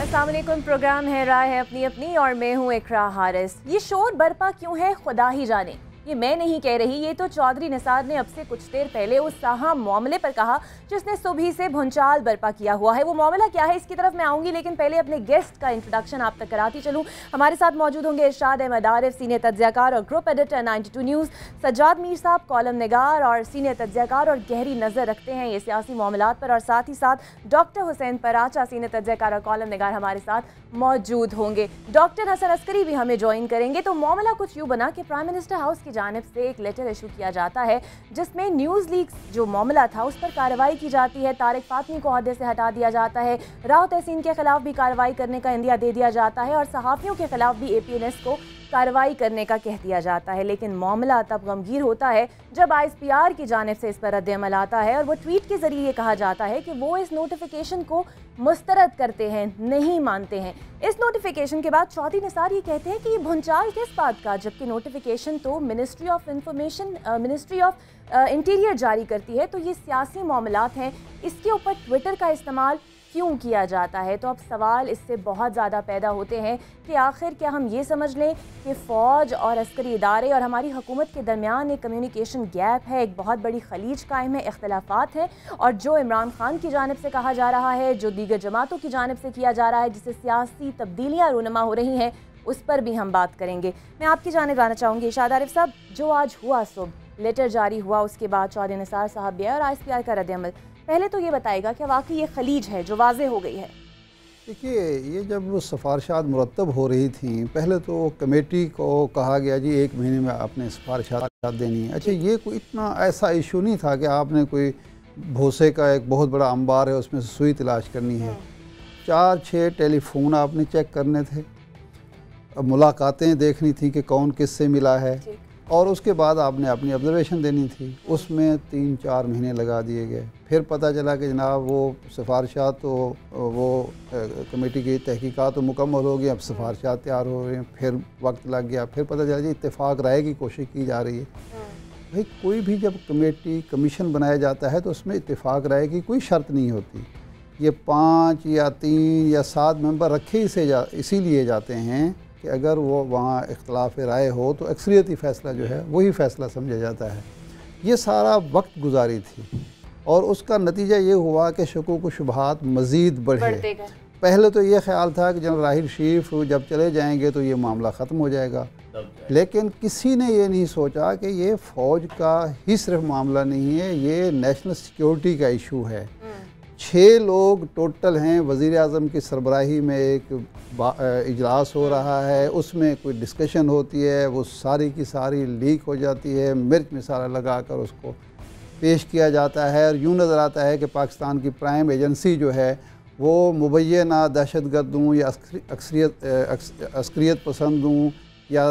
अस्सलाम वालेकुम। प्रोग्राम है राय है अपनी अपनी और मैं हूँ इकरा हारिस। ये शोर बरपा क्यों है खुदा ही जाने, ये मैं नहीं कह रही, ये तो चौधरी निसार ने अब से कुछ देर पहले उस साहम मामले पर कहा जिसने सुबह से भूचाल बरपा किया हुआ है। वो मामला क्या है इसकी तरफ मैं आऊंगी, लेकिन पहले अपने गेस्ट का इंट्रोडक्शन आप तक कराती चलूं। हमारे साथ मौजूद होंगे इरशाद अहमद आरिफ, सीनियर तज्ज़ियाकार और group editor 92 news, Sajjad Mir साहब कॉलम निगार और सीनियर तज्ज़ियाकार और गहरी नज़र रखते हैं ये सियासी मामलात पर, और साथ ही साथ डॉक्टर हुसैन पराचा, सीनियर तज्ज़ियाकार और कॉलम निगार हमारे साथ मौजूद होंगे। डॉक्टर हसन अस्करी भी हमें ज्वाइन करेंगे। तो मामला कुछ यूँ बना कि प्राइम मिनिस्टर हाउस की जानिब से एक लेटर इशू किया जाता है जिसमें न्यूज़ लीक्स जो मामला था उस पर कार्रवाई की जाती है। तारिक फातमी को ओहदे से हटा दिया जाता है, राव तहसीन के खिलाफ भी कार्रवाई करने का इंदिया दे दिया जाता है और सहाफ़ियों के खिलाफ भी APNS को कार्रवाई करने का कह दिया जाता है। लेकिन मामला तब गमगीर होता है जब ISPR की जानिब से इस पर रद्द-ए-अमल आता है और वो ट्वीट के ज़रिए ये कहा जाता है कि वो इस नोटिफिकेशन को मुस्तरद करते हैं, नहीं मानते हैं। इस नोटिफिकेशन के बाद चौधरी निसार ये कहते हैं कि ये भूचाल किस बात का, जबकि नोटिफिकेशन तो मिनिस्ट्री ऑफ इंटीरियर जारी करती है। तो ये सियासी मामलात हैं, इसके ऊपर ट्विटर का इस्तेमाल क्यों किया जाता है? तो अब सवाल इससे बहुत ज़्यादा पैदा होते हैं कि आखिर क्या हम ये समझ लें कि फ़ौज और अस्करी इदारे और हमारी हुकूमत के दरमियान एक कम्युनिकेशन गैप है, एक बहुत बड़ी खलीज कायम है, इख्तलाफात हैं, और जो इमरान खान की जानिब से कहा जा रहा है, जो दीगर जमातों की जानिब से किया जा रहा है, जिससे सियासी तब्दीलियाँ रूनमा हो रही हैं, उस पर भी हम बात करेंगे। मैं आपकी जानिब आना चाहूँगी इरशाद आरिफ साहब, जो आज हुआ सुबह लेटर जारी हुआ, उसके बाद चौधरी निसार साहब भी और ISPR का रद्द-ए-अमल, पहले तो ये बताएगा कि वाकई ये खलीज है जो वाज़े हो गई है? देखिए, ये जब सिफारिशात मुरतब हो रही थी, पहले तो कमेटी को कहा गया जी 1 महीने में आपने सिफारिशात देनी है। अच्छा, ये कोई इतना ऐसा इशू नहीं था कि आपने कोई भूसे का एक बहुत बड़ा अंबार है उसमें से सुई तलाश करनी है। 4-6 टेलीफोन आपने चेक करने थे, मुलाकातें देखनी थी कि कौन किससे मिला है, और उसके बाद आपने अपनी ऑब्जर्वेशन देनी थी। उसमें 3-4 महीने लगा दिए गए। फिर पता चला कि जनाब वो सिफारिशात तो वो कमेटी की तहकीकात तो मुकम्मल हो गई, अब सिफारिशात तैयार हो रही हैं। फिर वक्त लग गया, फिर पता चला जी इत्तेफाक राय की कोशिश की जा रही है। भाई, कोई भी जब कमेटी कमीशन बनाया जाता है तो उसमें इत्तेफाक राय की कोई शर्त नहीं होती। ये 5 या 3 या 7 मेंबर रखे इसीलिए जाते हैं कि अगर वो वहाँ इख्तलाफ राय हो तो अक्सरियती फ़ैसला जो है वही फ़ैसला समझा जाता है। ये सारा वक्त गुजारी थी और उसका नतीजा ये हुआ कि शकूक व शुबहात मज़ीद बढ़े। पहले तो ये ख्याल था कि जनरल राहिल शरीफ जब चले जाएंगे तो ये मामला ख़त्म हो जाएगा, लेकिन किसी ने ये नहीं सोचा कि ये फ़ौज का ही सिर्फ मामला नहीं है, ये नेशनल सिक्योरिटी का इशू है। 6 लोग टोटल हैं, वज़ीर आज़म की सरबराही में एक इजलास हो रहा है, उसमें कोई डिस्कशन होती है, वो सारी की सारी लीक हो जाती है, मिर्च मसाला लगा कर उसको पेश किया जाता है और यूँ नज़र आता है कि पाकिस्तान की प्राइम एजेंसी जो है वो मुबैना दहशतगर्द हूँ या अस्करियत पसंद हूँ या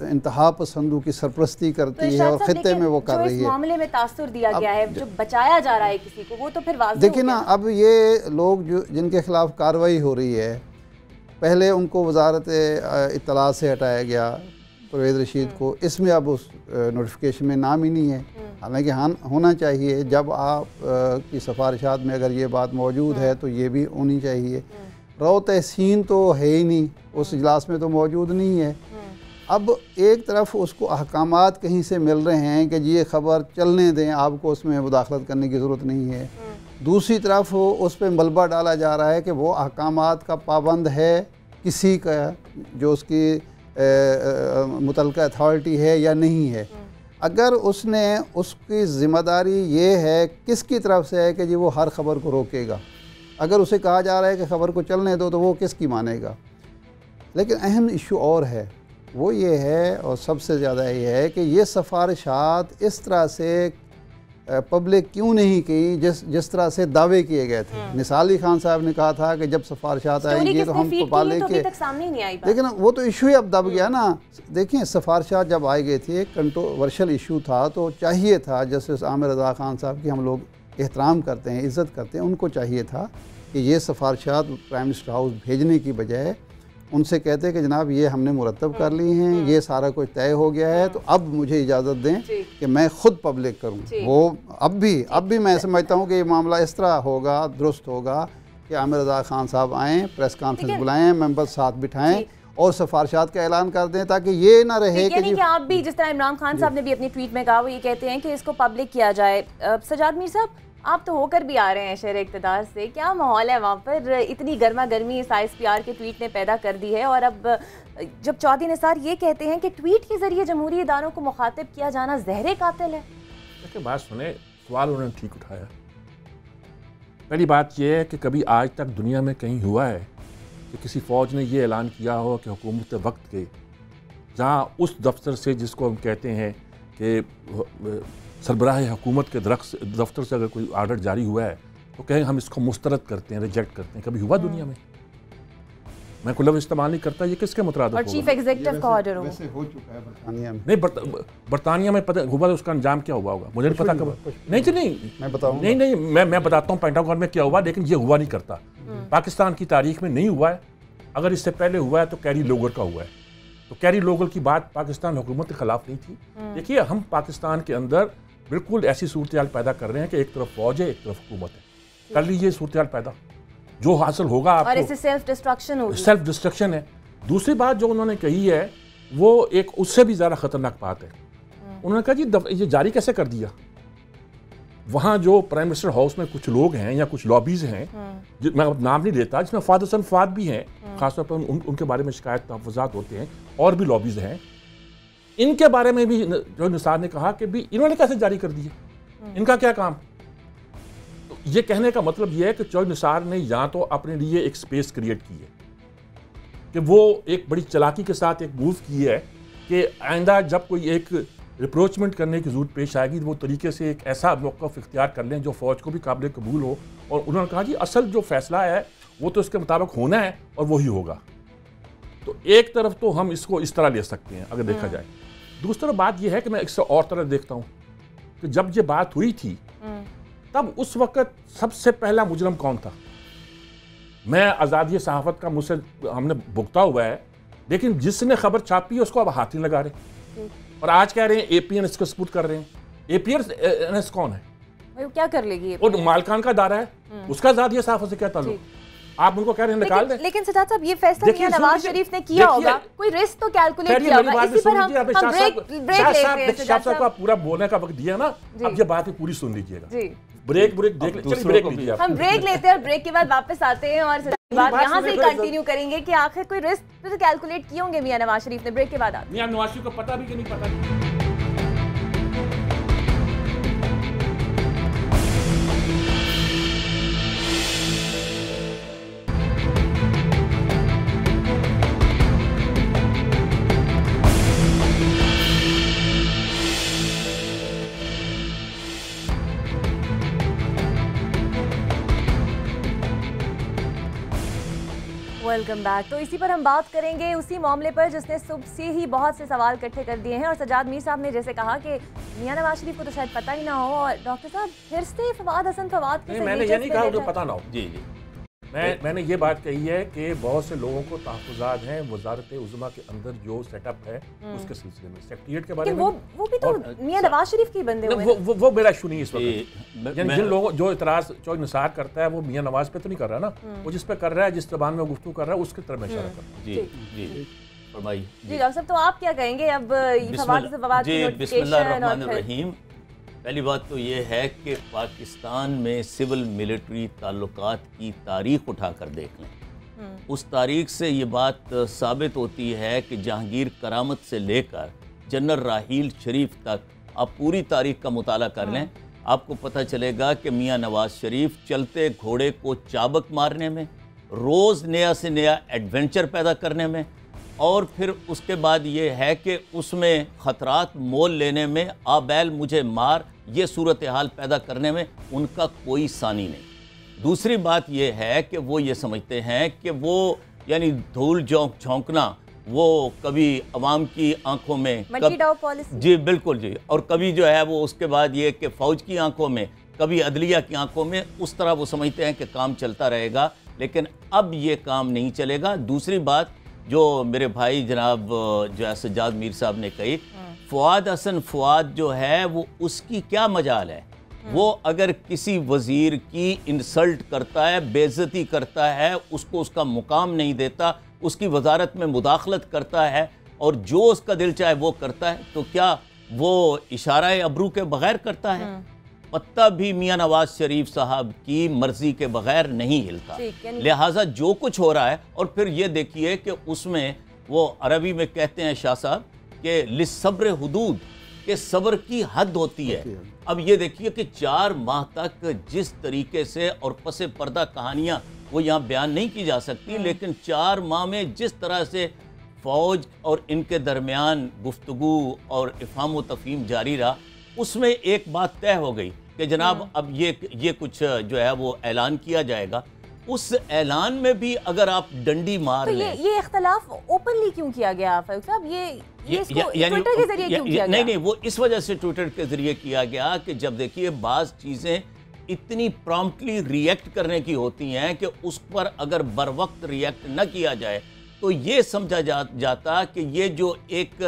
इंतहा पसंदों की सरपरस्ती करती है और ख़ित्ते में वो कर रही है। इस मामले में तासुर दिया गया है, जो बचाया जा रहा है किसी को, वो तो फिर वाज़ेह देखिए ना, अब ये लोग जो जिनके खिलाफ कार्रवाई हो रही है, पहले उनको वजारत इत्तलात से हटाया गया, परवेज़ रशीद को, इसमें अब उस नोटिफिकेशन में नाम ही नहीं है। हालांकि होना चाहिए, जब आप की सिफारिशात में अगर ये बात मौजूद है तो ये भी होनी चाहिए। राव तहसीन तो है ही नहीं, उस इजलास में तो मौजूद नहीं है। अब एक तरफ उसको अहकामात कहीं से मिल रहे हैं कि ये ख़बर चलने दें, आपको उसमें मुदाखलत करने की ज़रूरत नहीं है। दूसरी तरफ उस पर मलबा डाला जा रहा है कि वो अहकामात का पाबंद है किसी का, जो उसकी मुतल्लिका अथॉरिटी है या नहीं है। अगर उसने, उसकी ज़िम्मेदारी ये है किसकी तरफ से है कि जी वो हर ख़बर को रोकेगा। अगर उसे कहा जा रहा है कि ख़बर को चलने दो तो वो किसकी मानेगा। लेकिन अहम इशू और है, वो ये है और सबसे ज़्यादा ये है कि ये सिफारिशात इस तरह से पब्लिक क्यों नहीं की जिस तरह से दावे किए गए थे। निसार अली खान साहब ने कहा था कि जब सिफारिशात आएंगी तो हम छुपा लेंगे, लेकिन वो तो इशू ही अब दब गया ना। देखिए, सिफारिशात जब आई गई थी, एक कंट्रोवर्शियल इशू था, तो चाहिए था, जस्टिस आमिर रज़ा खान साहब की हम लोग एहतराम करते हैं, इज़्ज़त करते हैं, उनको चाहिए था कि ये सिफारिशात प्राइम मिनिस्टर हाउस भेजने की बजाय उनसे कहते कि जनाब ये हमने मुरतब कर ली हैं, ये सारा कुछ तय हो गया है, तो अब मुझे इजाज़त दें कि मैं ख़ुद पब्लिक करूं। वो अब भी मैं समझता हूं कि ये मामला इस तरह होगा, दुरुस्त होगा कि आमिर रज़ा खान साहब आएँ, प्रेस कॉन्फ्रेंस बुलाएं, मेंबर साथ बिठाएं और सिफारिशात का ऐलान कर दें, ताकि ये ना रहे कि आप भी जिस तरह इमरान खान साहब ने भी अपनी ट्वीट में कहा, वो ये कहते हैं कि इसको पब्लिक किया जाए। सजाद मीर साहब, आप तो होकर भी आ रहे हैं शहर इक़्तिदार से, क्या माहौल है वहाँ पर? इतनी गर्मा गर्मी इस ISPR के ट्वीट ने पैदा कर दी है, और अब जब चौधरी निसार ये कहते हैं कि ट्वीट के जरिए जमहूरी इदारों को मुखातिब किया जाना ज़हरे कातिल है। देखिए, बात सुने, सवाल उन्होंने ठीक उठाया। पहली बात यह है कि कभी आज तक दुनिया में कहीं हुआ है कि किसी फ़ौज ने ये ऐलान किया हो कि हुकूमत वक्त के जहाँ उस दफ्तर से, जिसको हम कहते हैं कि सरबराह हुकूमत के दफ्तर से अगर कोई आर्डर जारी हुआ है तो कहें हम इसको मुस्तरद करते हैं, रिजेक्ट करते हैं? कभी हुआ दुनिया में? मैं कोई लफ्ज़ इस्तेमाल नहीं करता, ये किसके मुतरादिफ होगा? चीफ एग्जीक्यूटिव का ऑर्डर वैसे हो चुका है बरतानिया में। नहीं, बरतानिया में पता हुआ, उसका अंजाम क्या हुआ होगा मुझे नहीं पता। कब नहीं जी, नहीं मैं बताऊँ, नहीं, मैं बताता हूँ पेंटागन में क्या हुआ, लेकिन ये हुआ नहीं करता। पाकिस्तान की तारीख में नहीं हुआ है। अगर इससे पहले हुआ है तो कैरी लोगर का हुआ है। तो कैरी लोगर की बात पाकिस्तान हुकूमत के खिलाफ नहीं थी। देखिए, हम पाकिस्तान के अंदर बिल्कुल ऐसी सूरत हाल पैदा कर रहे हैं कि एक तरफ फौज है, एक तरफ हुकूमत है। कर लीजिए सूरत हाल पैदा, जो हासिल होगा आपको, और इससे सेल्फ डिस्ट्रक्शन है। दूसरी बात जो उन्होंने कही है वो एक उससे भी ज़्यादा खतरनाक बात है। उन्होंने कहा जी ये जारी कैसे कर दिया? वहाँ जो प्राइम मिनिस्टर हाउस में कुछ लोग हैं या कुछ लॉबीज हैं, मैं नाम नहीं लेता, जिसमें फ़ाद हसन फ़ाद भी हैं, खासतौर पर उनके बारे में शिकायत तहफ़्फ़ुज़ात होते हैं, और भी लॉबीज हैं। इनके बारे में भी जो निसार ने कहा कि भी इन्होंने कैसे जारी कर दिए, इनका क्या काम? तो ये कहने का मतलब ये है कि चौधरी निसार ने या तो अपने लिए एक स्पेस क्रिएट की है कि वो एक बड़ी चालाकी के साथ एक मूव की है कि आइंदा जब कोई एक रिप्रोचमेंट करने की जरूरत पेश आएगी तो वो तरीके से एक ऐसा मौक़िफ़ इख्तियार कर लें जो फ़ौज को भी काबिल कबूल हो। और उन्होंने कहा जी असल जो फैसला है वो तो इसके मुताबिक होना है और वही होगा। तो एक तरफ तो हम इसको इस तरह ले सकते हैं अगर देखा जाए। दूसरी बात यह है कि मैं इससे और तरह देखता हूँ कि जब ये बात हुई थी तब उस वक़्त सबसे पहला मुजरम कौन था? मैं आज़ादी सहाफ़त का मुझसे हमने भुगता हुआ है, लेकिन जिसने खबर छापी है उसको अब हाथ नहीं लगा रहे। और आज कह रहे हैं APN इसको सपोर्ट कर रहे हैं। APN कौन है? वो क्या कर लेगी? और मालकान का दायरा है, उसका आज़ादी सहाफ़त से क्या ताल्लुक? आप उनको कह रहे हैं निकाल दें। लेकिन सजाद साहब, ये फैसला मियां नवाज शरीफ ने किया होगा, कोई रिस्क तो कैलकुलेट किया होगा। इसी पर हम ब्रेक लेते हैं। साहब को पूरा बोलने का वक्त दिया ना, अब ये बात पूरी सुन लीजिएगा। ब्रेक देख लीजिए। हम ब्रेक लेते हैं और ब्रेक के बाद वापस आते हैं और बात यहाँ से कंटिन्यू करेंगे कि आखिर कोई रिस्क तो कैलकुलेट किए होंगे मियां नवाज शरीफ ने। ब्रेक के बाद मियां नवाज शरीफ को पता भी कि नहीं पता। Welcome back. तो इसी पर हम बात करेंगे, उसी मामले पर जिसने सुबह से ही बहुत से सवाल इकट्ठे कर दिए हैं। और सजाद मीर साहब ने जैसे कहा कि मियां नवाज शरीफ को तो शायद पता ही ना हो, और डॉक्टर साहब फिर से फवाद हसन फवाद के मैंने ये नहीं कहा उनको पता ना हो। जी जी, मैंने ये बात कही है कि बहुत से लोगों को तहफ़्फ़ुज़ात हैं वज़ारत उज़्मा के अंदर जो सेटअप है उसके सिलसिले में, सेक्रेटरीट के बारे में। वो भी तो मियां नवाज शरीफ के बंदे हुए हैं। वो मेरा इशू नहीं है इस वक्त। जिन लोगों जो इतराज़ चौधरी निसार करता है वो मियां नवाज पे तो नहीं कर रहा ना, वो जिस पे कर रहा है, जिस ज़बान में गुफ्तगू कर रहा है उसकी तरफ इशारा कर रहा है। जी फरमाइए। जी डॉक्टर साहब, तो आप क्या कहेंगे अब फवाद की बिस्मिल्लाहिर्रहमानिर्रहीम। पहली बात तो ये है कि पाकिस्तान में सिविल मिलिट्री ताल्लुकात की तारीख़ उठाकर देख लें, उस तारीख़ से ये बात साबित होती है कि जहांगीर करामत से लेकर जनरल राहील शरीफ तक आप पूरी तारीख़ का मुताला कर लें, आपको पता चलेगा कि मियां नवाज शरीफ चलते घोड़े को चाबक मारने में, रोज़ नया से नया एडवेंचर पैदा करने में, और फिर उसके बाद ये है कि उसमें ख़तरात मोल लेने में, आबैल मुझे मार, ये सूरत हाल पैदा करने में उनका कोई सानी नहीं। दूसरी बात ये है कि वो ये समझते हैं कि वो यानी धूल झोंकना, वो कभी अवाम की आंखों में जी बिल्कुल जी, और कभी जो है वो उसके बाद ये कि फ़ौज की आंखों में, कभी अदलिया की आंखों में, उस तरह वो समझते हैं कि काम चलता रहेगा। लेकिन अब ये काम नहीं चलेगा। दूसरी बात जो मेरे भाई जनाब जो है सजाद मीर साहब ने कही, फवाद हसन फवाद जो है वो उसकी क्या मजाल है? वो अगर किसी वजीर की इंसल्ट करता है, बेइज्जती करता है, उसको उसका मुकाम नहीं देता, उसकी वजारत में मुदाखलत करता है और जो उसका दिल चाहे वो करता है, तो क्या वो इशारा अबरू के बगैर करता है? पत्ता भी मियां नवाज शरीफ साहब की मर्जी के बगैर नहीं हिलता। लिहाजा जो कुछ हो रहा है, और फिर ये देखिए कि उसमें वो अरबी में कहते हैं शाह साहब कि लिस्सब्र हुदूद, के सब्र की हद होती है। अब ये देखिए कि 4 माह तक जिस तरीके से, और पसे पर्दा कहानियां वो यहाँ बयान नहीं की जा सकती, लेकिन 4 माह में जिस तरह से फौज और इनके दरमियान गुफ्तगू और इफ़हाम व तफ़हीम जारी रहा, उसमें एक बात तय हो गई कि जनाब अब ये कुछ जो है वो ऐलान किया जाएगा। उस ऐलान में भी अगर आप डंडी मार तो लें, ये इख्तलाफ ओपनली क्यों किया गया फारूक साहब? ये ट्विटर के जरिए क्यों किया गया? नहीं, वो इस वजह से ट्विटर के जरिए किया गया कि जब देखिए बाज़ चीज़ें इतनी प्रॉम्प्टली रिएक्ट करने की होती हैं कि उस पर अगर बर वक्त रिएक्ट न किया जाए तो ये समझा जाता कि ये जो एक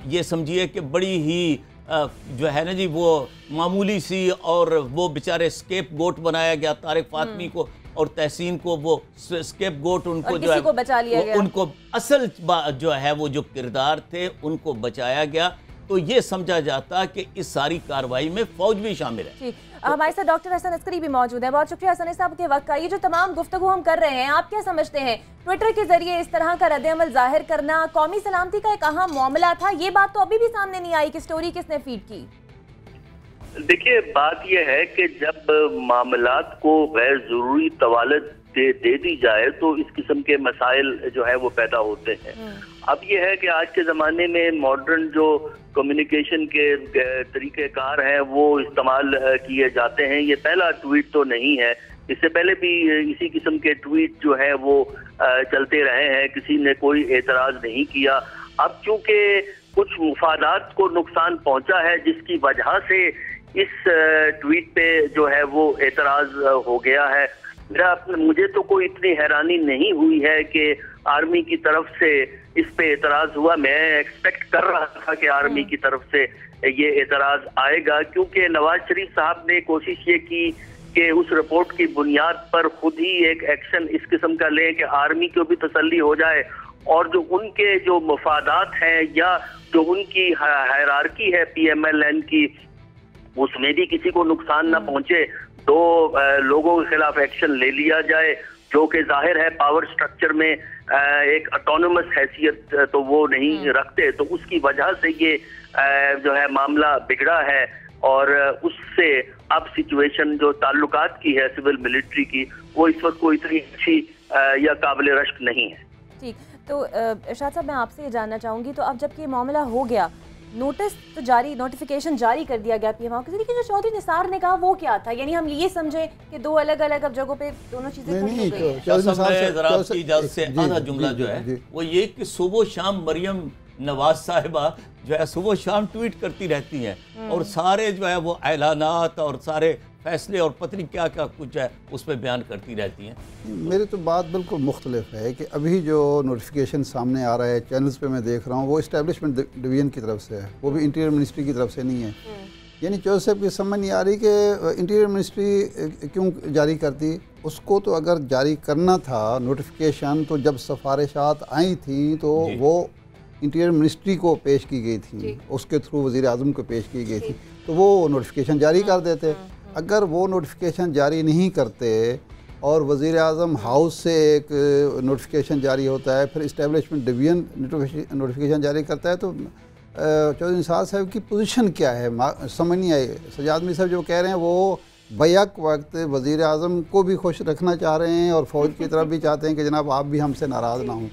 ये समझिए कि बड़ी ही जो है ना जी वो मामूली सी, और वो बेचारे स्केप गोट बनाया गया तारिक फातमी को और तहसीन को, वो स्केप गोट उनको जो है बचा लिया गया। उनको असल जो है वो जो किरदार थे उनको बचाया गया। तो ये समझा जाता कि इस सारी कार्रवाई में फौज भी शामिल है। हमारे साथ डॉक्टर हसन अस्करी भी मौजूद है। बहुत शुक्रिया हसन साहब के वक्त का। ये जो तमाम गुफ्तगू हम कर रहे हैं, आप क्या समझते हैं ट्विटर के जरिए इस तरह का रद्द-ए-अमल जाहिर करना कौमी सलामती का एक अहम मामला था? ये बात तो अभी भी सामने नहीं आई कि स्टोरी किसने फीड की। देखिए, बात यह है कि जब मामलात को गैर जरूरी तवालत दे दी जाए तो इस किस्म के मसाइल जो है वो पैदा होते हैं। अब ये है कि आज के ज़माने में मॉडर्न जो कम्युनिकेशन के तरीक़ेकार हैं वो इस्तेमाल किए जाते हैं। ये पहला ट्वीट तो नहीं है, इससे पहले भी इसी किस्म के ट्वीट जो है वो चलते रहे हैं, किसी ने कोई एतराज़ नहीं किया। अब चूंकि कुछ मुफादात को नुकसान पहुंचा है जिसकी वजह से इस ट्वीट पे जो है वो एतराज़ हो गया है। मुझे तो कोई इतनी हैरानी नहीं हुई है कि आर्मी की तरफ से इस पे एतराज़ हुआ। मैं एक्सपेक्ट कर रहा था कि आर्मी की तरफ से ये एतराज़ आएगा, क्योंकि नवाज शरीफ साहब ने कोशिश ये की कि उस रिपोर्ट की बुनियाद पर खुद ही एक एक्शन इस किस्म का लें कि आर्मी को भी तसल्ली हो जाए और जो उनके जो मफादात हैं या जो उनकी हायरार्की है PMLN की, उसमें भी किसी को नुकसान ना पहुंचे। 2 लोगों के खिलाफ एक्शन ले लिया जाए जो कि जाहिर है पावर स्ट्रक्चर में एक ऑटोनोमस हैसियत तो वो नहीं रखते, तो उसकी वजह से ये जो है मामला बिगड़ा है। और उससे अब सिचुएशन जो ताल्लुकात की है सिविल मिलिट्री की, वो इस वक्त कोई इतनी अच्छी या काबिल रश्क नहीं है। ठीक, तो इरशाद साहब मैं आपसे ये जानना चाहूँगी, तो अब जबकि मामला हो गया, नोटिस तो जारी, नोटिफिकेशन जारी कर दिया गया PMO के जरिए, जो चौधरी निसार ने कहा वो क्या था? यानी हम ये समझे कि 2 अलग-अलग अब जगहों पे दोनों चीजें खड़ी हो गई। जरा आपकी इजाजत से आधा जुमला जो है वो ये कि सुबह शाम मरियम नवाज साहिबा जो है सुबह शाम ट्वीट करती रहती हैं और सारे जो है वो ऐलानात और सारे फैसले और पत्नी क्या क्या कुछ है उस पर बयान करती रहती हैं। मेरी तो बात बिल्कुल मुख्तलिफ है कि अभी जो नोटिफिकेशन सामने आ रहा है चैनल्स पे मैं देख रहा हूँ वो इस्टेब्लिशमेंट डिवीज़न की तरफ से है, वो भी इंटीरियर मिनिस्ट्री की तरफ से नहीं है। यानी चौधरी साहब की समझ नहीं आ रही कि इंटीरियर मिनिस्ट्री क्यों जारी करती। उसको तो अगर जारी करना था नोटिफिकेशन तो जब सिफारिशात आई थी तो वो इंटीरियर मिनिस्ट्री को पेश की गई थी, उसके थ्रू वज़ीर आज़म को पेश की गई थी, तो वो नोटिफिकेशन जारी कर देते। अगर वो नोटिफिकेशन जारी नहीं करते और वज़ीर आज़म हाउस से एक नोटिफिकेशन जारी होता है, फिर इस्टेब्लिशमेंट डिवीज़न नोटिफिकेशन जारी करता है, तो चौधरी निसार साहब की पोजीशन क्या है समझ नहीं आई। सजाद मियां साहब जो कह रहे हैं वो बैक वक्त वज़ीर आज़म को भी खुश रखना चाह रहे हैं और फ़ौज की तरफ भी चाहते हैं कि जनाब आप भी हमसे नाराज़ ना हों।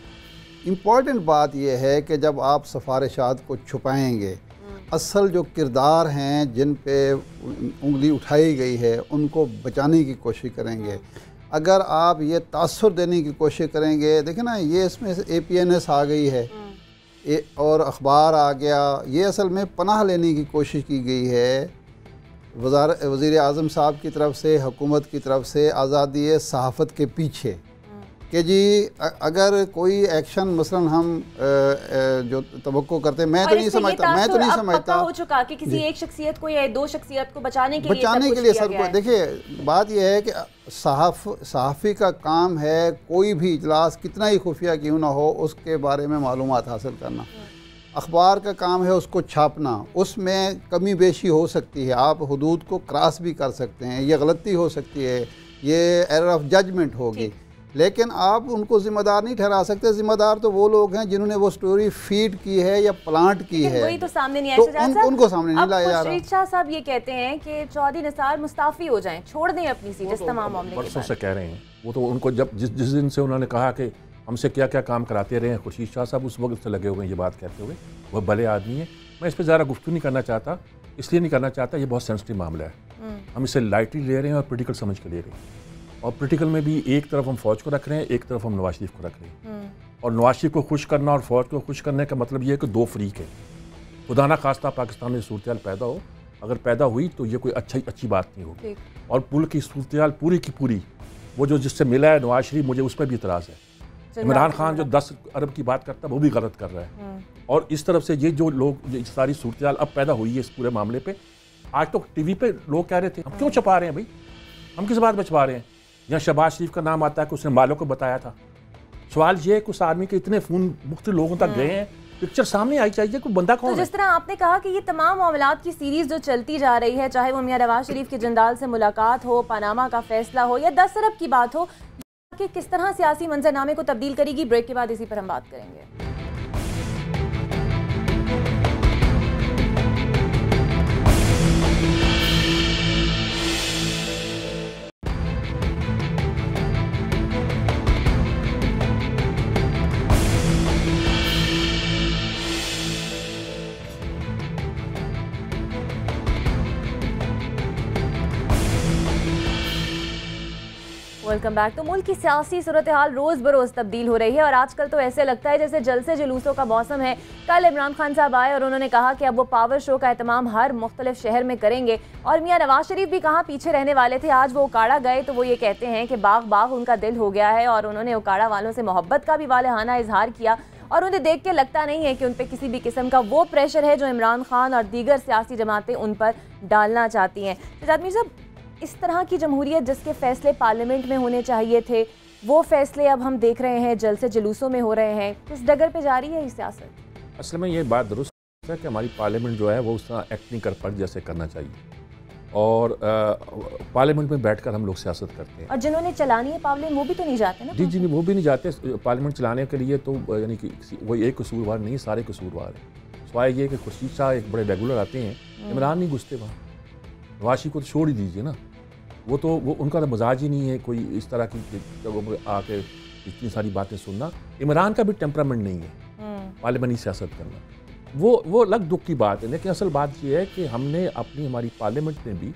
इम्पॉर्टेंट बात यह है कि जब आप सिफारिशात को छुपाएंगे, असल जो किरदार हैं जिन पे उंगली उठाई गई है उनको बचाने की कोशिश करेंगे। अगर आप ये तासुर देने की कोशिश करेंगे, देखें ना ये इसमें APNS आ गई है और अखबार आ गया, ये असल में पनाह लेने की कोशिश की गई है वज़ीर आज़म साहब की तरफ से, हुकूमत की तरफ से, आज़ादी सहाफ़त के पीछे। कि जी अगर कोई एक्शन मसलन हम जो तवक्को करते हैं, मैं तो नहीं समझता हो चुका कि किसी एक शख्सियत को या दो शख्सियत को बचाने के लिए सब कुछ। देखिए बात यह है कि सहाफ़ी का काम है कोई भी इजलास कितना ही खुफिया क्यों ना हो उसके बारे में मालूमात हासिल करना। अखबार का काम है उसको छापना, उसमें कमी बेशी हो सकती है, आप हुदूद को क्रॉस भी कर सकते हैं, ये गलती हो सकती है, ये एरर ऑफ जजमेंट होगी, लेकिन आप उनको ज़िम्मेदार नहीं ठहरा सकते। ज़िम्मेदार तो वो लोग हैं जिन्होंने वो स्टोरी फीड की है या प्लांट की है, वही तो सामने नहीं आया, तो उनको सामने नहीं लाया जा रहा। खुर्शीद शाह साहब ये कहते हैं कि चौधरी निसार मुस्ताफ़ी हो जाएं, छोड़ दें अपनी सीट इस तमाम मामले के बरसों से कह रहे हैं। वो तो उनको जब जिस दिन से उन्होंने कहा कि हमसे क्या क्या काम कराते रहे हैं खुर्शीद शाह साहब, उस वक्त से लगे हुए हैं ये बात कहते हुए। वह भले आदमी है, मैं इस पर ज़्यादा गुफ्तगू नहीं करना चाहता, इसलिए नहीं करना चाहता, ये बहुत सेंसिटिव मामला है, हम इसे लाइटली ले रहे हैं और पोलिटिकल समझ के ले रहे हैं। और पोलिटिकल में भी एक तरफ हम फौज को रख रहे हैं, एक तरफ हम नवाज शरीफ को रख रहे हैं। और नवाज शरीफ को खुश करना और फौज को खुश करने का मतलब ये है कि दो फरीक है। खुदा ना खास्ता पाकिस्तान में सूरत पैदा हो, अगर पैदा हुई तो ये कोई अच्छी बात नहीं होगी। और पुल की सूरत पूरी की पूरी वो जो जिससे मिला है नवाज शरीफ, मुझे उस पर भी इतराज़ है। इमरान खान जो 10 अरब की बात करता है वो भी गलत कर रहा है। और इस तरफ से ये जो लोग सारी सूरत अब पैदा हुई है इस पूरे मामले पे, आज तो टीवी पे लोग कह रहे थे हम क्यों छुपा रहे हैं भाई, हम किस बात में छुपा रहे हैं। यहाँ शहबाज शरीफ का नाम आता है कि उसने मालों को बताया था। सवाल ये है कि उस आदमी के इतने फ़ोन मुख्तलिफ लोगों तक गए हैं, पिक्चर सामने आई चाहिए कि बंदा कौन है। जिस तरह आपने कहा कि ये तमाम मामलात की सीरीज़ जो चलती जा रही है, चाहे वो मियां नवाज शरीफ के जंदाल से मुलाकात हो, पनामा का फैसला हो या 10 अरब की बात हो, कि किस तरह सियासी मंजरनामे को तब्दील करेगी। ब्रेक के बाद इसी पर हम बात करेंगे। Welcome back. तो मुल्क की सियासी सूरत हाल रोज़ बरोज़ तब्दील हो रही है और आजकल तो ऐसे लगता है जैसे जलसे जुलूसों का मौसम है। कल इमरान खान साहब आए और उन्होंने कहा कि अब वो पावर शो का एहतमाम हर मुख्तलिफ शहर में करेंगे। और मियां नवाज शरीफ भी कहाँ पीछे रहने वाले थे, आज वो उकाड़ा गए तो वो ये कहते हैं कि बाग बाग उनका दिल हो गया है और उन्होंने उकाड़ा वालों से मोहब्बत का भी वालेहाना इजहार किया। और उन्हें देख के लगता नहीं है कि उन पर किसी भी किस्म का वो प्रेशर है जो इमरान खान और दीगर सियासी जमातें उन पर डालना चाहती हैं। सजाद मीर साहब, इस तरह की जमहूरियत जिसके फैसले पार्लियामेंट में होने चाहिए थे, वो फैसले अब हम देख रहे हैं जलसे जुलूसों में हो रहे हैं, किस डगर पे जा रही है ये सियासत? असल में ये बात दुरुस्त है कि हमारी पार्लियामेंट जो है वो उस तरह एक्ट नहीं कर पड़ जैसे करना चाहिए, और पार्लियामेंट में बैठकर हम लोग सियासत करते हैं। और जिन्होंने चलानी है पार्लियामेंट वो भी तो नहीं जाते ना? जी, वो भी नहीं जाते पार्लियामेंट चलाने के लिए, तो यानी कि वही एक कसूरवार नहीं, सारे कसूरवार हैं। सवाल ये कि खुर्शीद शाह एक बड़े रेगुलर आते हैं, इमरान नहीं घुसते वहाँ। नवाज शरीफ को तो छोड़ ही दीजिए ना, वो उनका तो मजाज ही नहीं है कोई इस तरह की जगहों पर आके इतनी सारी बातें सुनना। इमरान का भी टेम्परामेंट नहीं है पार्लियामेंटी सियासत करना, वो अलग दुख की बात है। लेकिन असल बात यह है कि हमने हमारी पार्लियामेंट में भी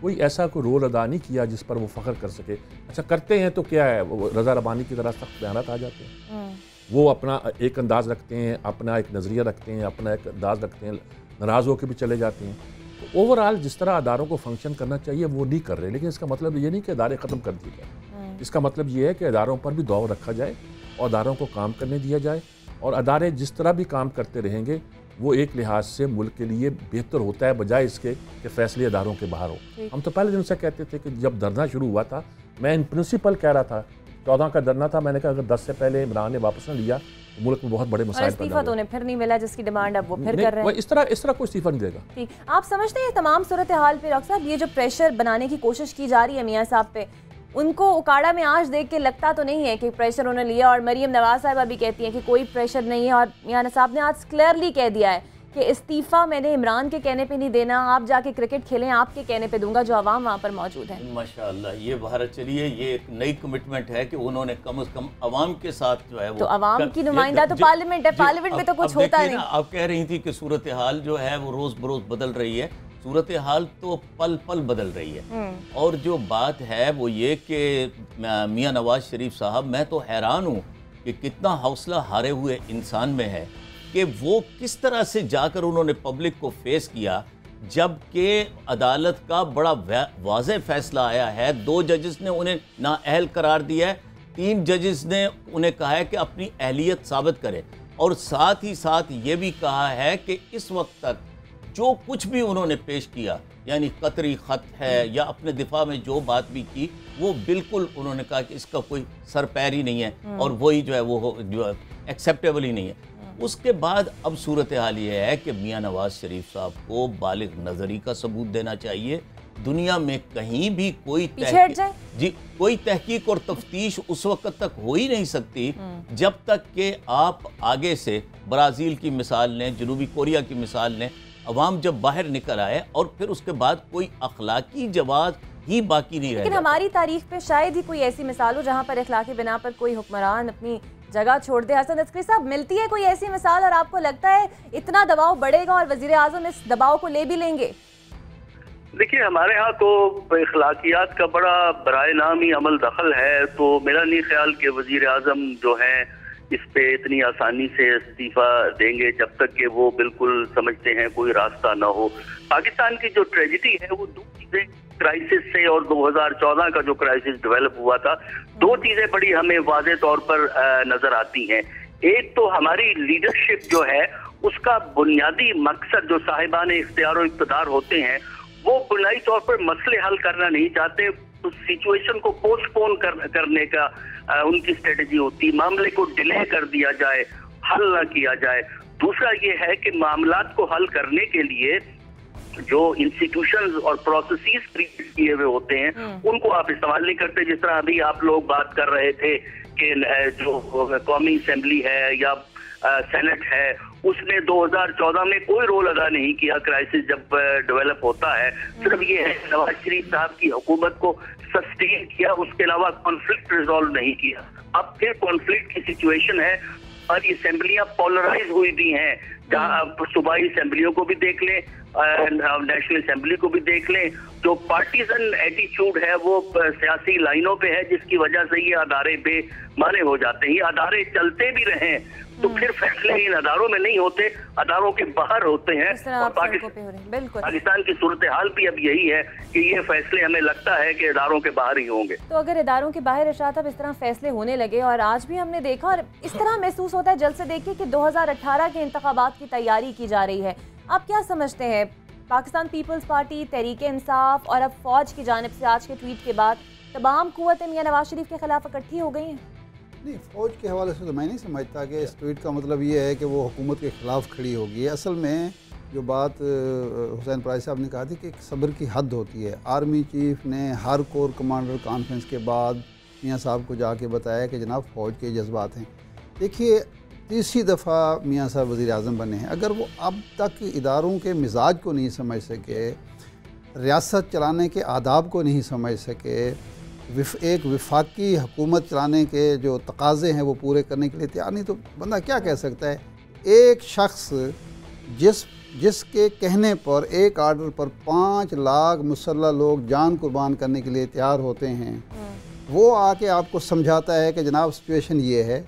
कोई ऐसा कोई रोल अदा नहीं किया जिस पर वो फ़ख्र कर सके। अच्छा करते हैं तो क्या है, वो रज़ा रबानी की तरह सख्त बयानात आ जाते हैं, वो अपना एक अंदाज़ रखते हैं, अपना एक नज़रिया रखते हैं, अपना एक अंदाज़ रखते हैं, नाराज़ होकर भी चले जाते हैं। तो ओवरऑल जिस तरह अदारों को फंक्शन करना चाहिए वो नहीं कर रहे। लेकिन इसका मतलब ये नहीं कि अदारे ख़त्म कर दिए जाए, इसका मतलब ये है कि अदारों पर भी दौर रखा जाए और अदारों को काम करने दिया जाए। और अदारे जिस तरह भी काम करते रहेंगे वो एक लिहाज से मुल्क के लिए बेहतर होता है, बजाय इसके कि फैसले अदारों के बाहर हो। हम तो पहले दिन से कहते थे कि जब धरना शुरू हुआ था, मैं इन प्रिंसिपल कह रहा था, 14 का धरना था, मैंने कहा अगर 10 से पहले इमरान ने वापस न लिया तो मुल्क में बहुत बड़े मसाइल पैदा होंगे। तो उन्हें फिर नहीं मिला जिसकी डिमांड अब वो फिर कर रहे हैं। इस तरह कोई इस्तीफा नहीं देगा। ठीक, आप समझते हैं तमाम सूरत हाल पे डॉक्टर साहब ये जो प्रेशर बनाने की कोशिश की जा रही है मियाँ साहब पे, उनको उकाड़ा में आज देख के लगता तो नहीं है कि प्रेशर उन्होंने लिया? और मरीम नवाज साहिबा भी कहती हैं कि कोई प्रेशर नहीं है, और मियाँ साहब ने आज क्लियरली कह दिया है कि इस्तीफ़ा मैंने इमरान के कहने पे नहीं देना, आप जाके क्रिकेट खेलें, आपके कहने पे दूंगा, जो आवाम वहाँ पर मौजूद है। माशाअल्लाह, ये भारत चलिए, ये एक नई कमिटमेंट है कि उन्होंने कम से कम आवाम के साथ जो है वो, तो आवाम की नुमाइंदा तो पार्लियामेंट है, पार्लियामेंट में तो कुछ होता नहीं। आप कह रही थी कि सूरत हाल जो है वो रोज़ बरोज़ बदल रही है, सूरत हाल तो पल पल बदल रही है। और जो बात है वो ये कि मियाँ नवाज शरीफ साहब, मैं तो हैरान हूँ कि कितना हौसला हारे हुए इंसान में है कि वो किस तरह से जाकर उन्होंने पब्लिक को फेस किया, जबकि अदालत का बड़ा वाज़ेह फैसला आया है, 2 जजेस ने उन्हें नाअहल करार दिया है, 3 जजेस ने उन्हें कहा है कि अपनी अहलियत साबित करें, और साथ ही साथ ये भी कहा है कि इस वक्त तक जो कुछ भी उन्होंने पेश किया, यानी कतरी ख़त है या अपने दिफा में जो बात भी की, वो बिल्कुल उन्होंने कहा कि इसका कोई सर पैर ही नहीं है और वही जो है वो जो एक्सेप्टेबल ही नहीं है। उसके बाद अब सूरत हाल ये है कि मियां नवाज शरीफ साहब को बालिग नज़री का सबूत देना चाहिए। दुनिया में कहीं भी कोई तहकीक और तफ्तीश उस वक्त तक हो ही नहीं सकती जब तक कि आप आगे से ब्राज़ील की मिसाल लें, जनूबी कोरिया की मिसाल लें, अवाम जब बाहर निकल आए और फिर उसके बाद कोई अखलाकी जवाब ही बाकी नहीं रहे। लेकिन हमारी तारीख पे शायद ही कोई ऐसी मिसाल हो जहाँ पर अखलाकी बिना पर कोई हुक्मरान अपनी जगह छोड़ दे। हसन अस्करी साहब, मिलती है कोई ऐसी मिसाल और आपको लगता है इतना दबाव बढ़ेगा और वजीर आजम इस दबाव को ले भी लेंगे? देखिए, हमारे यहाँ तो इखलाकियात का बड़ा बराए नाम ही अमल दखल है, तो मेरा नहीं ख्याल कि वजीर आजम जो है इस पे इतनी आसानी से इस्तीफा देंगे जब तक कि वो बिल्कुल समझते हैं कोई रास्ता ना हो। पाकिस्तान की जो ट्रेजिडी है वो दो चीजें, क्राइसिस से और 2014 का जो क्राइसिस डेवलप हुआ था, दो चीजें बड़ी हमें वाज़े तौर पर नजर आती हैं। एक तो हमारी लीडरशिप जो है उसका बुनियादी मकसद, जो साहिबान इख्तियार और इक़्तिदार होते हैं, वो बुनियादी तौर पर मसले हल करना नहीं चाहते, उस सिचुएशन को पोस्टपोन करने का उनकी स्ट्रेटेजी होती, मामले को डिले कर दिया जाए, हल ना किया जाए। दूसरा ये है कि मामलात को हल करने के लिए जो इंस्टीट्यूशंस और प्रोसेसेस क्रिएट किए हुए होते हैं उनको आप इस्तेमाल नहीं करते। जिस तरह अभी आप लोग बात कर रहे थे कि जो कौमी असेंबली है या सेनेट है, उसने 2014 में कोई रोल अदा नहीं किया क्राइसिस जब डेवलप होता है। सिर्फ ये है नवाज शरीफ साहब की हुकूमत को सस्टेन किया, उसके अलावा कॉन्फ्लिक्ट रिजॉल्व नहीं किया। अब फिर कॉन्फ्लिक्ट की सिचुएशन है और ये असेंबलियां पोलराइज हुई भी हैं, जहाँ सूबाई असेंबलियों को भी देख लें, नेशनल असेंबली को भी देख लें, जो पार्टीजन एटीट्यूड है वो सियासी लाइनों पे है, जिसकी वजह से ये अदारे बेमाने हो जाते हैं। ये अदारे चलते भी रहें तो फिर फैसले इन अदारों में नहीं होते, अदारों के बाहर होते हैं। और पाकिस्तान की सूरत हाल भी अब यही है कि ये फैसले हमें लगता है कि अदारों के बाहर ही होंगे। तो अगर इदारों के बाहर इरशाद अब इस तरह फैसले होने लगे, और आज भी हमने देखा और इस तरह महसूस होता है, जल्द से देखिए कि 2018 के इंतखाबात की तैयारी की जा रही है। आप क्या समझते हैं, पाकिस्तान पीपल्स पार्टी, तहरीक इंसाफ और अब फौज की जानिब से आज के ट्वीट के बाद तमाम कुव्वतें मियां नवाज शरीफ के खिलाफ इकट्ठी हो गई हैं? नहीं, फ़ौज के हवाले से तो मैं नहीं समझता कि इस ट्वीट का मतलब ये है कि वो हुकूमत के ख़िलाफ़ खड़ी होगी। असल में जो बात हुसैन प्राइस साहब ने कहा थी कि सब्र की हद होती है। आर्मी चीफ ने हर कोर कमांडर कॉन्फ्रेंस के बाद मियाँ साहब को जाके बताया कि जनाब फ़ौज के जज्बात हैं। देखिए, तीसरी दफ़ा मियाँ साहब वज़ीर आज़म बने हैं, अगर वो अब तक इदारों के मिजाज को नहीं समझ सके, रियासत चलाने के आदाब को नहीं समझ सके, एक विफाकी हुकूमत चलाने के जो तकाज़े हैं वो पूरे करने के लिए तैयार नहीं, तो बंदा क्या कह सकता है? एक शख्स जिसके कहने पर एक आर्डर पर 5 लाख मुसल्लह लोग जान कुर्बान करने के लिए तैयार होते हैं, वो आके आपको समझाता है कि जनाब सिचुएशन ये है,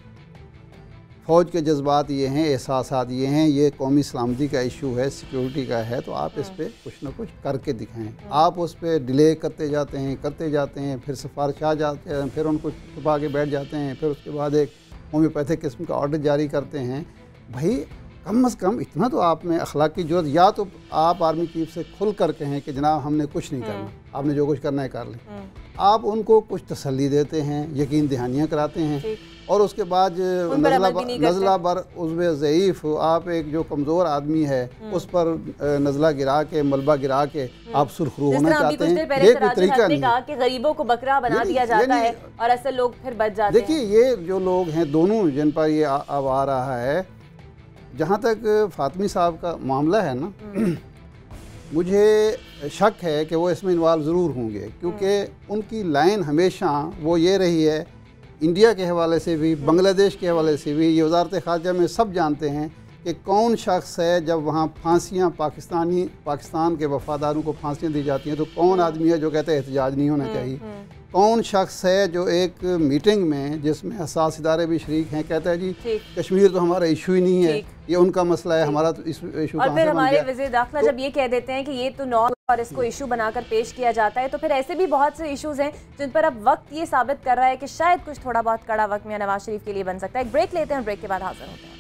फ़ौज के जज्बात ये हैं, एहसासात ये हैं, ये कौमी सलामती का इशू है, सिक्योरिटी का है, तो आप इस पर कुछ ना कुछ करके दिखाएं। आप उस पर डिले करते जाते हैं, फिर सिफारिश आ जाते हैं, फिर उनको छुपा के बैठ जाते हैं, फिर उसके बाद एक होम्योपैथिक किस्म का ऑर्डर जारी करते हैं। भाई, कम अज़ कम इतना तो आप में अखलाक की जरूरत, या तो आप आर्मी चीफ से खुल कर कहें कि जनाब हमने कुछ नहीं करना, आपने जो कुछ करना है कर लें। आप उनको कुछ तसल्ली देते हैं, यकीन दहानियाँ कराते हैं, और उसके बाद नज़ला बर उज़्व ज़ईफ़, आप एक जो कमज़ोर आदमी है उस पर नज़ला गिरा के, मलबा गिरा के आप सुरखरू होना चाहते हैं। ये कोई तरीका नहीं है कि गरीबों को बकरा बना दिया जाता है और असल लोग फिर बच जाते हैं। देखिए, ये जो लोग हैं दोनों जिन पर ये अब आ रहा है, जहाँ तक फातमी साहब का मामला है ना, मुझे शक है कि वो इसमें इन्वॉल्व ज़रूर होंगे, क्योंकि उनकी लाइन हमेशा वो ये रही है, इंडिया के हवाले से भी, बांग्लादेश के हवाले से भी, ये वज़ारत ख़ारजा में सब जानते हैं कि कौन शख्स है जब वहाँ फांसियाँ पाकिस्तान के वफ़ादारों को फांसियाँ दी जाती हैं तो कौन आदमी है जो कहता है एहतजाज नहीं होना चाहिए, कौन शख्स है जो एक मीटिंग में जिसमें हसास इदारे भी शरीक हैं कहता है जी कश्मीर तो हमारा इशू ही नहीं है, ये उनका मसला है, हमारा तो इशू। और फिर हमारे वज़ीर दाखिला जब ये कह देते हैं कि ये तो और इसको इशू बनाकर पेश किया जाता है, तो फिर ऐसे भी बहुत से इश्यूज हैं जिन पर अब वक्त ये साबित कर रहा है कि शायद कुछ थोड़ा बहुत कड़ा वक्त मियां नवाज शरीफ के लिए बन सकता है। एक ब्रेक लेते हैं, ब्रेक के बाद हाजिर होते हैं।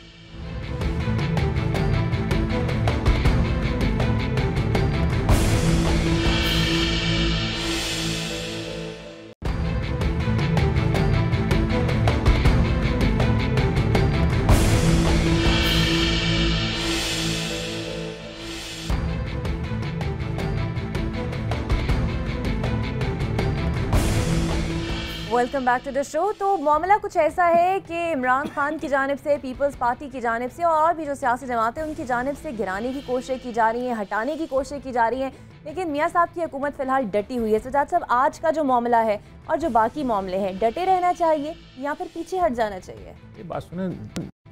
Welcome back to the show. तो मामला कुछ ऐसा है कि इमरान खान की जानिब से, पीपल्स पार्टी की जानिब से और भी जो सियासी जमातें उनकी जानिब से गिराने की कोशिश की जा रही है, हटाने की कोशिश की जा रही है, लेकिन मियां साहब की हुकूमत फिलहाल डटी हुई है। सजाद साहब, आज का जो मामला है और जो बाकी मामले हैं, डटे रहना चाहिए या फिर पीछे हट जाना चाहिए? ये बात सुने,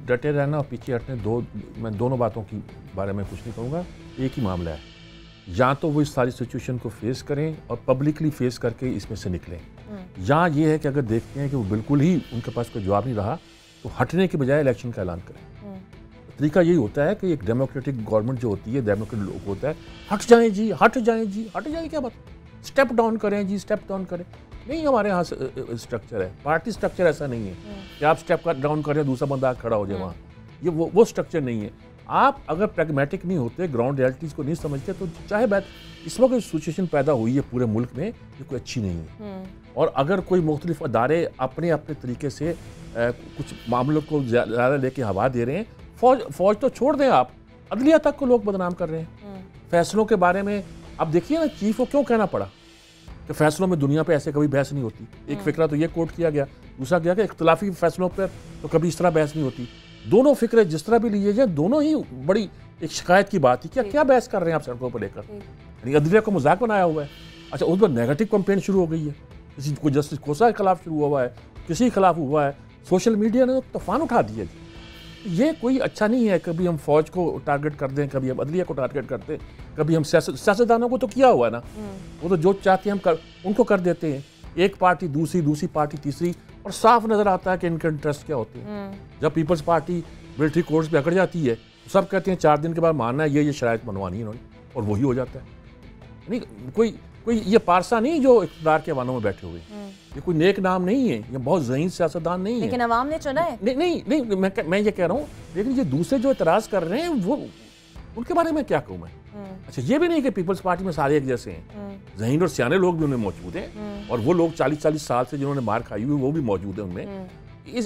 डटे रहना और पीछे हटने मैं दोनों बातों के बारे में कुछ नहीं कहूँगा। एक ही मामला है, या तो वो इस सारी सिचुएशन को फेस करें और पब्लिकली फेस करके इसमें से निकलें, या ये है कि अगर देखते हैं कि वो बिल्कुल ही उनके पास कोई जवाब नहीं रहा तो हटने के बजाय इलेक्शन का ऐलान करें। तरीका यही होता है कि एक डेमोक्रेटिक गवर्नमेंट जो होती है, डेमोक्रेटिक लोग होता है, हट जाएं जी, हट जाएं जी, हट जाएं क्या बात, स्टेप डाउन करें जी, स्टेप डाउन करें। नहीं, हमारे यहाँ स्ट्रक्चर है, पार्टी स्ट्रक्चर ऐसा नहीं है कि आप स्टेप डाउन करें दूसरा बंदा खड़ा हो जाए वहाँ, ये वो स्ट्रक्चर नहीं है। आप अगर प्रैग्मेटिक नहीं होते, ग्राउंड रियलिटीज़ को नहीं समझते, तो चाहे बात इस वक्त सिचुएशन पैदा हुई है पूरे मुल्क में, ये कोई अच्छी नहीं है। और अगर कोई मुख्तलिफ अदारे अपने अपने तरीके से कुछ मामलों को ज़्यादा लेके हवा दे रहे हैं, फौज तो छोड़ दें आप, अदलिया तक को लोग बदनाम कर रहे हैं फैसलों के बारे में। अब देखिए ना, चीफ को क्यों कहना पड़ा कि फैसलों में दुनिया पे ऐसे कभी बहस नहीं होती। एक फिक्रा तो ये कोट किया गया, दूसरा क्या कि इख्तलाफी फैसलों पर तो कभी इस तरह बहस नहीं होती। दोनों फिक्रे जिस तरह भी लिए जाए, दोनों ही बड़ी एक शिकायत की बात थी। क्या बहस कर रहे हैं आप सड़कों पर लेकर? यानी अदलिया को मजाक बनाया हुआ है। अच्छा, उस पर नेगेटिव कंपेन शुरू हो गई है, किसी को जस्टिस खोसा के खिलाफ शुरू हुआ है, किसी के खिलाफ हुआ है, सोशल मीडिया ने तूफान उठा दिया जी। ये कोई अच्छा नहीं है। कभी हम फौज को टारगेट कर दें, कभी हम अदलिया को टारगेट करते हैं, कभी हम सियासतदानों को तो किया हुआ है ना, वो तो जो चाहते हैं हम उनको कर देते हैं। एक पार्टी दूसरी पार्टी तीसरी, और साफ नजर आता है कि इनके इंटरेस्ट क्या होते हैं। जब पीपल्स पार्टी मिलिट्री कोर्ट्स पे अकड़ जाती है तो सब कहते हैं 4 दिन के बाद मानना है, ये शराइत बनवानी है इन्होंने, और वही हो जाता है। नहीं, कोई ये पारसा नहीं जो इक़्तिदार के वानों में बैठे हुए, ये कोई नेक नाम नहीं है, ये बहुत ज़हीन सियासतदान नहीं है, लेकिन अवाम ने चुना है। नहीं, मैं ये कह रहा हूँ, लेकिन ये दूसरे जो इतराज़ कर रहे हैं वो उनके बारे में क्या कहूँ मैं। अच्छा, ये भी नहीं कि पीपल्स पार्टी में सारे एक जैसे हैं, ज़हीन और सियाने लोग भी उनमें मौजूद हैं, और वो लोग 40-40 साल से जिन्होंने मार खाई हुई वो भी मौजूद है उनमें।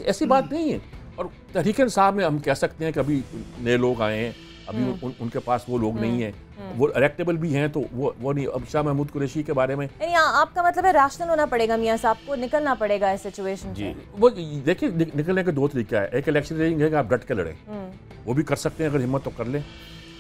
ऐसी बात नहीं है। और तहरीक इंसाफ में हम कह सकते हैं कि अभी नए लोग आए हैं, अभी उनके पास वो लोग नहीं है, वो इलेक्टेबल भी हैं, तो वो नहीं। अब शाह महमूद कुरैशी के बारे में, आपका मतलब है रैशनल होना पड़ेगा मियां साहब को, निकलना पड़ेगा इस सिचुएशन से। वो देखिए, निकलने के 2 तरीका है। एक इलेक्शन लड़ेंगे कि आप डट के लड़ें, वो भी कर सकते हैं अगर हिम्मत तो कर लें।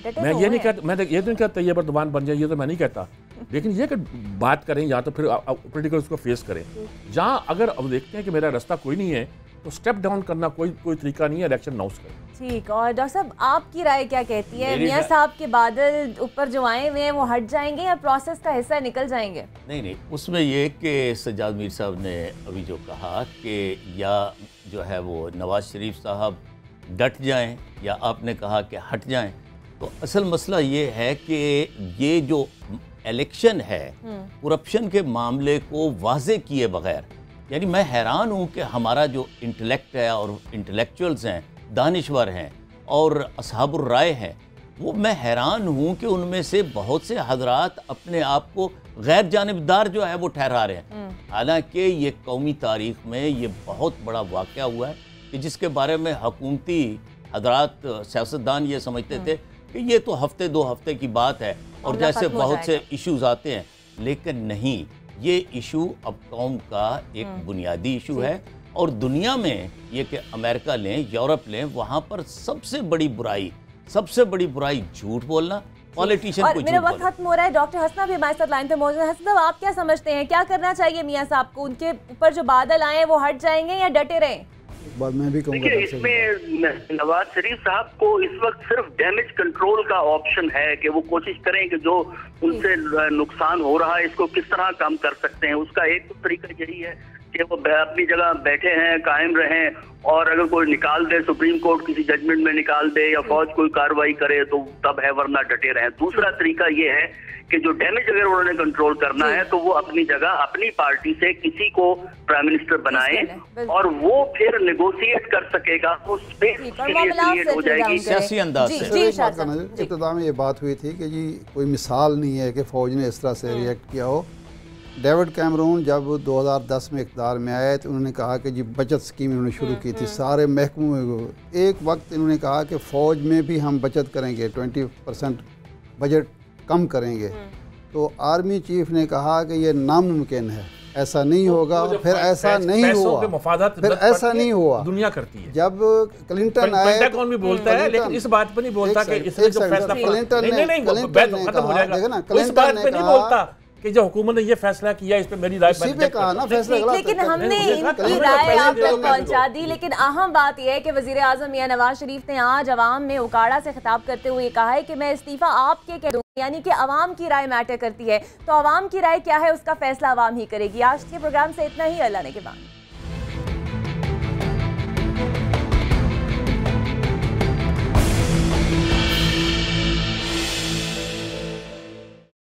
मैं ये नहीं कहता, मैं ये नहीं कहता ये बर्दबान बन जाए, ये तो मैं नहीं कहता, लेकिन ये कि बात करें या तो फिर पॉलिटिकल उसको फेस करें। जहाँ अगर अब देखते हैं कि मेरा रास्ता कोई नहीं है तो स्टेप डाउन करना कोई तरीका नहीं है, इलेक्शन अनाउंस करें। ठीक। और डॉक्टर साहब, आपकी राय क्या कहती है? मियां साहब के बादल ऊपर जो आए हुए हैं वो हट जाएंगे या प्रोसेस का हिस्सा निकल जाएंगे? नहीं, उसमें ये कि सज्जाद मीर साहब ने अभी जो कहा कि या जो है वो नवाज शरीफ साहब डट जाएं या आपने कहा कि हट जाएं, तो असल मसला ये है कि ये जो इलेक्शन है करप्शन के मामले को वाजे किए बगैर, यानी मैं हैरान हूँ कि हमारा जो इंटेलेक्ट है और इंटेलेक्चुअल्स हैं, दानिश्वर हैं और असहाबुर राय हैं, वो मैं हैरान हूँ कि उनमें से बहुत से हजरात अपने आप को गैर जानिबदार जो है वो ठहरा रहे हैं। हालांकि ये कौमी तारीख में ये बहुत बड़ा वाक़या हुआ है कि जिसके बारे में हुकूमती हजरात सियासतदान ये समझते थे कि ये तो हफ्ते 2 हफ्ते की बात है और जैसे बहुत से इश्यूज आते हैं, लेकिन नहीं, ये इशू अब कौम का एक बुनियादी इशू है। और दुनिया में ये कि अमेरिका लें, यूरोप लें, वहाँ पर सबसे बड़ी बुराई झूठ बोलना, पॉलिटिशियन को। मेरा वक्त खत्म हो रहा है। डॉक्टर हसना भी हमारे साथ लाइन पे मौजूद है। हसन साहब, आप क्या समझते हैं, क्या करना चाहिए मियां साहब को? उनके ऊपर जो बादल आए वो हट जाएंगे या डटे रहें? बात मैं भी कहूँगा, देखिए, इसमें नवाज शरीफ साहब को इस वक्त सिर्फ डैमेज कंट्रोल का ऑप्शन है कि वो कोशिश करें कि जो उनसे नुकसान हो रहा है इसको किस तरह कम कर सकते हैं। उसका एक तो तरीका यही है कि वो अपनी जगह बैठे हैं, कायम रहें, और अगर कोई निकाल दे, सुप्रीम कोर्ट किसी जजमेंट में निकाल दे या फौज कोई कार्रवाई करे तो तब है, वरना डटे रहें। दूसरा तरीका ये है कि जो डैमेज अगर उन्होंने कंट्रोल करना है तो वो अपनी जगह अपनी पार्टी से किसी को प्राइम मिनिस्टर बनाए और वो फिर नेगोशिएट कर सकेगा, वो स्पेस के लिए क्रिएट हो जाएगी सियासी अंदाज से। इब्तिदा में ये बात हुई थी कि जी कोई मिसाल नहीं है कि फ़ौज ने इस तरह से रिएक्ट किया हो। डेविड कैमरून जब 2010 में इक़्तिदार में आए तो उन्होंने कहा कि जी बचत स्कीम इन्होंने शुरू की थी सारे महकमों में। एक वक्त इन्होंने कहा कि फ़ौज में भी हम बचत करेंगे, 20% बजट कम करेंगे। तो आर्मी चीफ ने कहा कि ये नामुमकिन है, ऐसा नहीं होगा। फिर ऐसा नहीं हुआ, फिर ऐसा नहीं हुआ। दुनिया करती है। जब क्लिंटन आए, पेंटागन भी बोलता है, लेकिन इस बात पर नहीं बोलता कि इसने जो फैसला क्लिंटन ने खत्म हो जाएगा, इस बात पे नहीं बोलता कि जो हुकूमत ने ये फैसला किया इस पे मेरी राय कहा ना फैसला गलत। लेकिन हमने इनकी राय आप तक पहुंचा दी। लेकिन अहम बात यह है कि वजीर आजम मियां नवाज शरीफ ने आज अवाम में उकाड़ा से खिताब करते हुए कहा है कि मैं इस्तीफा आपके कह दूं, यानी कि अवाम की राय मैटर करती है। तो अवाम की राय क्या है उसका फैसला अवाम ही करेगी। आज के प्रोग्राम से इतना ही, अल्लाह ने के बाद।